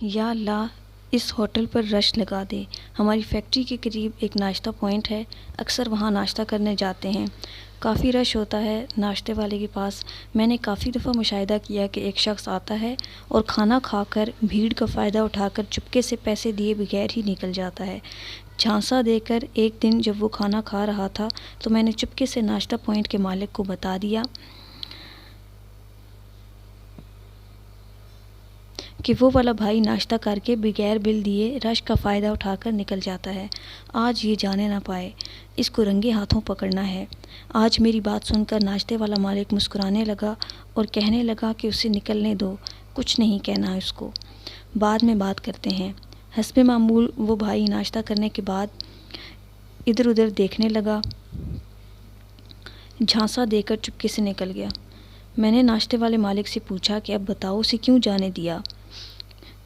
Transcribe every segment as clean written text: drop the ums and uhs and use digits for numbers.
یا اللہ اس ہوٹل پر رش لگا دے۔ ہماری فیکٹری کے قریب ایک ناشتہ پوائنٹ ہے، اکثر وہاں ناشتہ کرنے جاتے ہیں۔ کافی رش ہوتا ہے ناشتے والے کے پاس۔ میں نے کافی دفعہ مشاہدہ کیا کہ ایک شخص آتا ہے اور کھانا کھا کر بھیڑ کا فائدہ اٹھا کر چپکے سے پیسے دیے بغیر ہی نکل جاتا ہے۔ جھانسا دے کر ایک دن جب وہ کھانا کھا رہا تھا تو میں نے چپکے سے ناشتہ پوائنٹ کے مالک کو بتا دیا کہ وہ والا بھائی ناشتہ کر کے بغیر بل دیے رش کا فائدہ اٹھا کر نکل جاتا ہے۔ آج یہ جانے نہ پائے، اس کو رنگے ہاتھوں پکڑنا ہے۔ آج میری بات سن کر ناشتے والا مالک مسکرانے لگا اور کہنے لگا کہ اسے نکلنے دو، کچھ نہیں کہنا اس کو، بعد میں بات کرتے ہیں۔ حسب معمول وہ بھائی ناشتہ کرنے کے بعد ادھر ادھر دیکھنے لگا، جھانسا دے کر چپکے سے نکل گیا۔ میں نے ناشتے والے مالک سے پوچھا کہ اب بتاؤ اسے کیوں جانے دیا،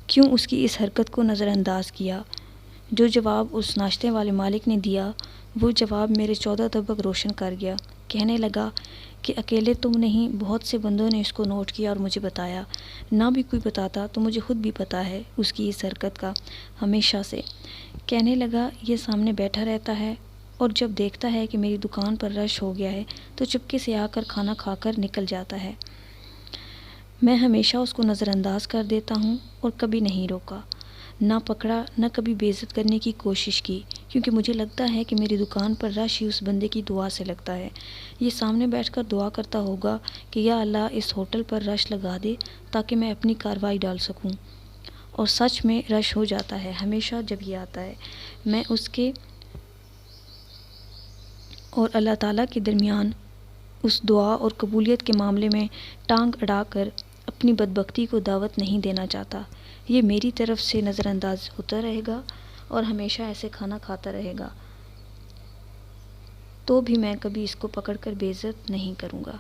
کیوں اس کی اس حرکت کو نظر انداز کیا؟ جو جواب اس ناشتے والے مالک نے دیا وہ جواب میرے 14 طبق روشن کر گیا۔ کہنے لگا کہ اکیلے تم نہیں، بہت سے بندوں نے اس کو نوٹ کیا اور مجھے بتایا، نہ بھی کوئی بتاتا تو مجھے خود بھی پتا ہے اس کی اس حرکت کا ہمیشہ سے۔ کہنے لگا یہ سامنے بیٹھا رہتا ہے اور جب دیکھتا ہے کہ میری دکان پر رش ہو گیا ہے تو چپکے سے آ کر کھانا کھا کر نکل جاتا ہے۔ میں ہمیشہ اس کو نظر انداز کر دیتا ہوں اور کبھی نہیں روکا، نہ پکڑا، نہ کبھی بے عزت کرنے کی کوشش کی، کیونکہ مجھے لگتا ہے کہ میری دکان پر رش ہی اس بندے کی دعا سے لگتا ہے۔ یہ سامنے بیٹھ کر دعا کرتا ہوگا کہ یا اللہ اس ہوٹل پر رش لگا دے تاکہ میں اپنی کارروائی ڈال سکوں۔ اور سچ میں رش ہو جاتا ہے ہمیشہ جب یہ آتا ہے۔ میں اس کے اور اللہ تعالیٰ کے درمیان اس دعا اور قبولیت کے معاملے میں ٹانگ اڑا کر اپنی بدبختی کو دعوت نہیں دینا چاہتا۔ یہ میری طرف سے نظر انداز ہوتا رہے گا اور ہمیشہ ایسے کھانا کھاتا رہے گا، تو بھی میں کبھی اس کو پکڑ کر بے عزت نہیں کروں گا۔